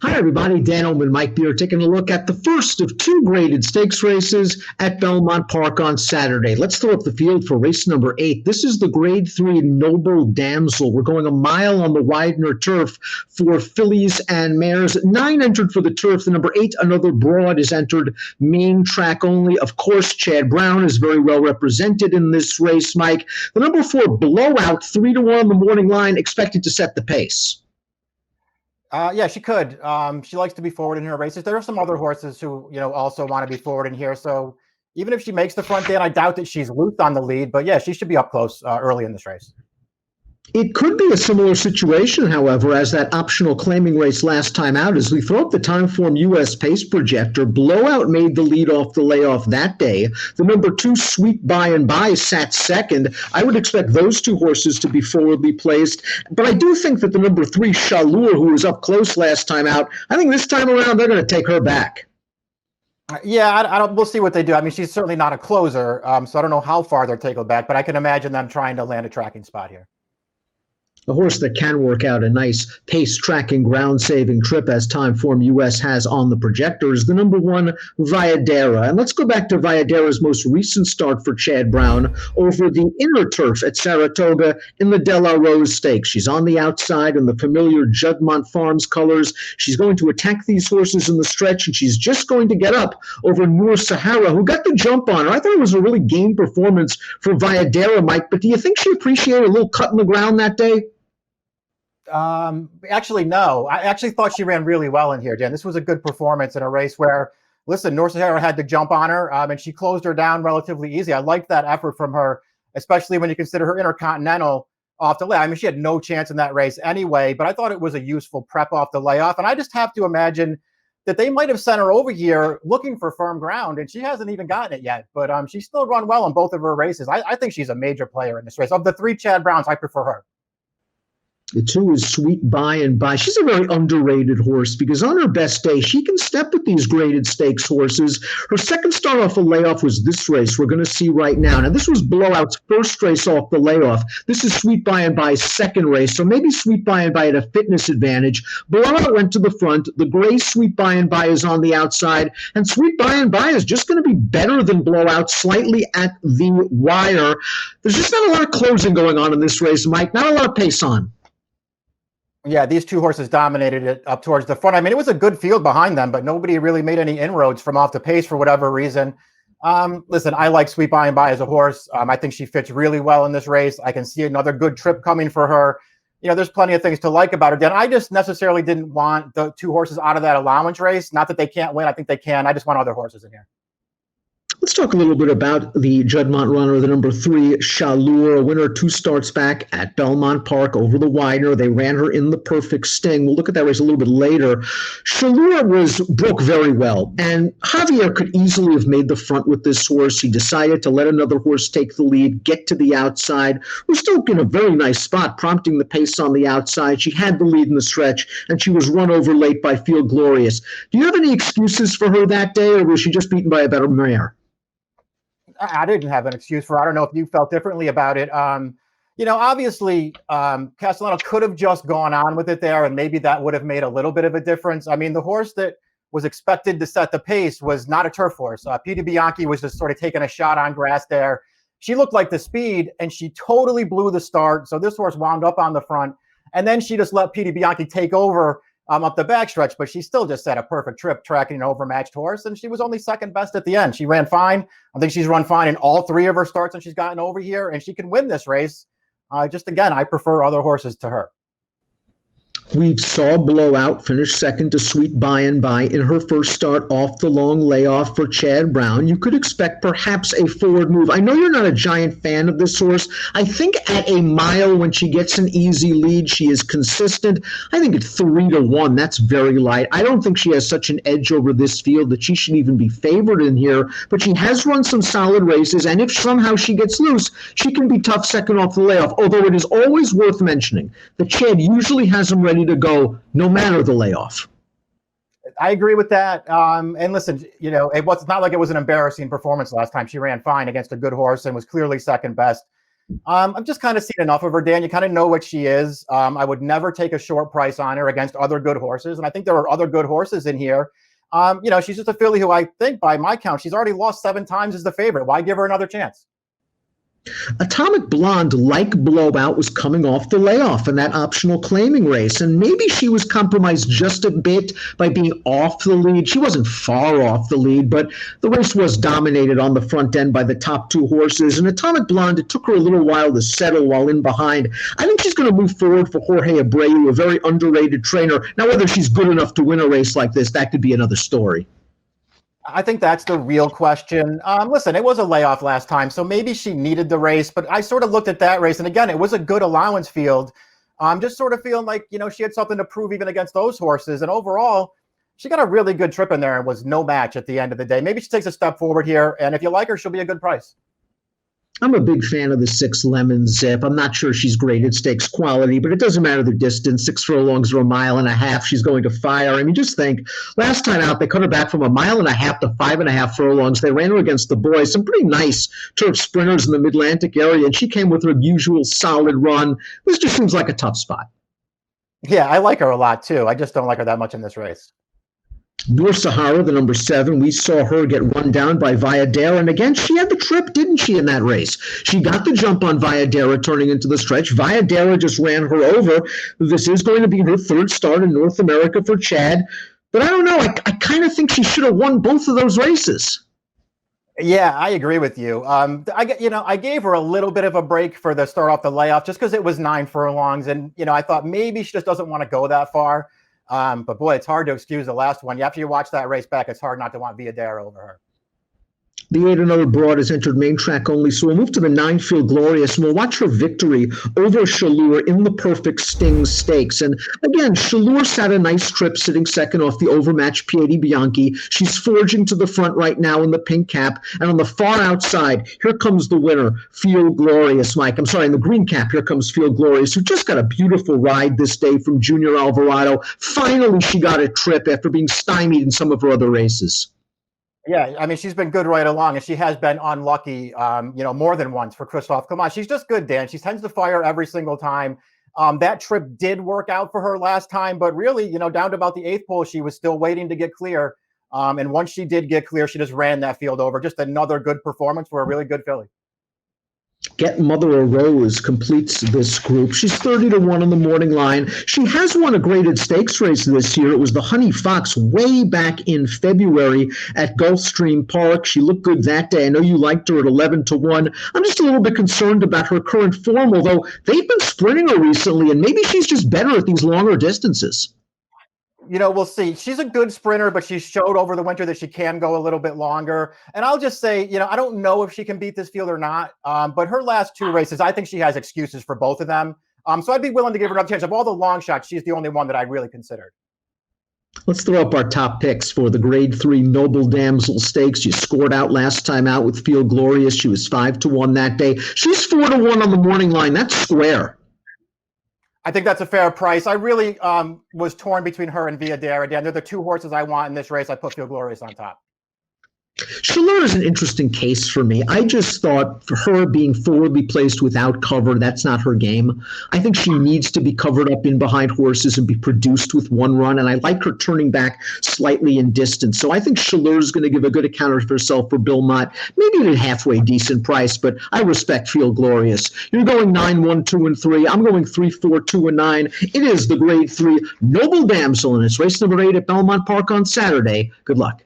Hi, everybody. Dan Illman, Mike Beer, taking a look at the first of two graded stakes races at Belmont Park on Saturday. Let's throw up the field for race number 8. This is the Grade 3 Noble Damsel. We're going a mile on the Widener turf for fillies and mares. 9 entered for the turf. The number 8, Another Broad, is entered main track only. Of course, Chad Brown is very well represented in this race, Mike. The number 4, Blowout, 3-1 on the morning line, expected to set the pace. Yeah, she could. She likes to be forward in her races. There are some other horses who, also want to be forward in here. So even if she makes the front, Dan, I doubt that she's loose on the lead. But yeah, she should be up close early in this race. It could be a similar situation, however, as that optional claiming race last time out. As we throw up the Timeform U.S. pace projector, Blowout made the lead off the layoff that day. The number 2, Sweet By and By, sat second. I would expect those two horses to be forwardly placed. But I do think that the number 3, Chaleur, who was up close last time out, I think this time around they're going to take her back. Yeah, I don't. We'll see what they do. I mean, she's certainly not a closer, so I don't know how far they'll take her back. But I can imagine them trying to land a tracking spot here. A horse that can work out a nice pace-tracking, ground-saving trip, as Timeform US has on the projector, is the number 1, Viadera. And let's go back to Viadera's most recent start for Chad Brown over the inner turf at Saratoga in the De La Rose Stakes. She's on the outside in the familiar Juddmonte Farms colors. She's going to attack these horses in the stretch, and she's just going to get up over Noor Sahara, who got the jump on her. I thought it was a really game performance for Viadera, Mike, but do you think she appreciated a little cut in the ground that day? Actually, no. I actually thought she ran really well in here, Dan. This was a good performance in a race where, listen, Noor Sahara had to jump on her, and she closed her down relatively easy. I liked that effort from her, especially when you consider her Intercontinental off the lay. I mean, she had no chance in that race anyway, but I thought it was a useful prep off the layoff. And I just have to imagine that they might have sent her over here looking for firm ground, and she hasn't even gotten it yet. But she's still run well in both of her races. I think she's a major player in this race. Of the 3 Chad Browns, I prefer her. The 2 is Sweet By and By. She's a very underrated horse because on her best day, she can step with these graded stakes horses. Her second start off the layoff was this race we're going to see right now. Now, this was Blowout's first race off the layoff. This is Sweet By and By's second race, so maybe Sweet By and By had a fitness advantage. Blowout went to the front. The gray Sweet By and By is on the outside, and Sweet By and By is just going to be better than Blowout, slightly at the wire. There's just not a lot of closing going on in this race, Mike. Not a lot of pace on. Yeah, these two horses dominated it up towards the front. I mean, it was a good field behind them, but nobody really made any inroads from off the pace for whatever reason. Listen, I like Sweet By and By as a horse. I think she fits really well in this race. I can see another good trip coming for her. There's plenty of things to like about her. Dan, I just necessarily didn't want the 2 horses out of that allowance race. Not that they can't win. I think they can. I just want other horses in here. Let's talk a little bit about the Juddmonte runner, the number 3, Chaleur, a winner 2 starts back at Belmont Park over the Widener. They ran her in the Perfect Sting. We'll look at that race a little bit later. Chaleur broke very well, and Javier could easily have made the front with this horse. He decided to let another horse take the lead, get to the outside. Was still in a very nice spot, prompting the pace on the outside. She had the lead in the stretch, and she was run over late by Feel Glorious. Do you have any excuses for her that day, or was she just beaten by a better mare? I didn't have an excuse for it. I don't know if you felt differently about it. Obviously, Castellano could have just gone on with it there, and maybe that would have made a little bit of a difference. I mean, the horse that was expected to set the pace was not a turf horse. Peter Bianchi was just sort of taking a shot on grass there. She looked like the speed, and she totally blew the start. So this horse wound up on the front, and then she just let Peter Bianchi take over up the backstretch, but she still just had a perfect trip tracking an overmatched horse, and she was only second best at the end. She ran fine. I think she's run fine in all 3 of her starts when she's gotten over here, and she can win this race. Just again, I prefer other horses to her. We saw Blowout finish second to Sweet By and By in her first start off the long layoff for Chad Brown. You could expect perhaps a forward move. I know you're not a giant fan of this horse. I think at a mile when she gets an easy lead, she is consistent. I think at 3-1, that's very light. I don't think she has such an edge over this field that she should even be favored in here, but she has run some solid races, and if somehow she gets loose, she can be tough second off the layoff, although it is always worth mentioning that Chad usually has them ready to go no matter the layoff. I agree with that. And listen, it's not like it was an embarrassing performance last time. She ran fine against a good horse and was clearly second best. I've just kind of seen enough of her, Dan. You kind of know what she is. I would never take a short price on her against other good horses, and I think there are other good horses in here. She's just a filly who I think, by my count, she's already lost 7 times as the favorite. Why give her another chance? Atomic Blonde, like Blowout, was coming off the layoff in that optional claiming race, and maybe she was compromised just a bit by being off the lead. She wasn't far off the lead, but the race was dominated on the front end by the top 2 horses, and Atomic Blonde, it took her a little while to settle while in behind. I think she's going to move forward for Jorge Abreu, a very underrated trainer. Now, whether she's good enough to win a race like this, that could be another story. I think that's the real question. Listen, it was a layoff last time, so maybe she needed the race, but I sort of looked at that race, and again, it was a good allowance field. Just sort of feeling like, she had something to prove even against those horses, and overall, she got a really good trip in there and was no match at the end of the day. Maybe she takes a step forward here, and if you like her, she'll be a good price. I'm a big fan of the 6 Lemon Zip. I'm not sure she's great at stakes quality, but it doesn't matter the distance. 6 furlongs or a mile and a half, she's going to fire. I mean, just think, last time out, they cut her back from a mile and a half to 5.5 furlongs. They ran her against the boys, some pretty nice turf sprinters in the Mid-Atlantic area, and she came with her usual solid run. This just seems like a tough spot. Yeah, I like her a lot, too. I just don't like her that much in this race. Noor Sahara, the number 7, we saw her get run down by Viadera. And again, she had the trip, didn't she, in that race? She got the jump on Viadera turning into the stretch. Viadera just ran her over. This is going to be her 3rd start in North America for Chad. But I don't know. I kind of think she should have won both of those races. Yeah, I agree with you. I gave her a little bit of a break for the start off the layoff just because it was 9 furlongs. And, I thought maybe she just doesn't want to go that far. But boy, it's hard to excuse the last one. After you watch that race back, it's hard not to want Viadera over her. The 8 Another Broad has entered main track only, so we'll move to the 9 Field Glorious, and we'll watch her victory over Chaleur in the Perfect Sting Stakes. And again, Chaleur sat a nice trip sitting second off the overmatched Piedi Bianchi. She's forging to the front right now in the pink cap, and on the far outside, here comes the winner, Field Glorious, Mike. I'm sorry, in the green cap, here comes Field Glorious, who just got a beautiful ride this day from Junior Alvarado. Finally, she got a trip after being stymied in some of her other races. Yeah, I mean, she's been good right along, and she has been unlucky, more than once for Christophe. Come on, she's just good, Dan. She tends to fire every single time. That trip did work out for her last time, but really, down to about the 8th pole, she was still waiting to get clear. And once she did get clear, she just ran that field over. Just another good performance for a really good filly. Get Mother a Rose completes this group. She's 30-1 on the morning line. She has won a graded stakes race this year. It was the Honey Fox way back in February at Gulfstream Park. She looked good that day. I know you liked her at 11-1. I'm just a little bit concerned about her current form, although they've been sprinting her recently, and maybe she's just better at these longer distances. We'll see. She's a good sprinter, but she showed over the winter that she can go a little bit longer. And I'll just say, I don't know if she can beat this field or not. But her last 2 races, I think she has excuses for both of them. So I'd be willing to give her another chance. Of all the long shots, she's the only one that I really considered. Let's throw up our top picks for the Grade 3 Noble Damsel Stakes. You scored out last time out with Field Glorious. She was 5-1 that day. She's 4-1 on the morning line. That's square. I think that's a fair price. I really was torn between her and Viadera. Dan, they're the 2 horses I want in this race. I put Field Glorious on top. Chaleur is an interesting case for me. I just thought for her being forwardly placed without cover, that's not her game. I think she needs to be covered up in behind horses and be produced with one run, and I like her turning back slightly in distance. So I think Chaleur is going to give a good account of herself for Belmont, maybe at a halfway decent price, but I respect Field Glorious. You're going 9-1, 2-3. I'm going 3-4, 2-9. It is the Grade 3 Noble Damsel, and it's race number 8 at Belmont Park on Saturday. Good luck.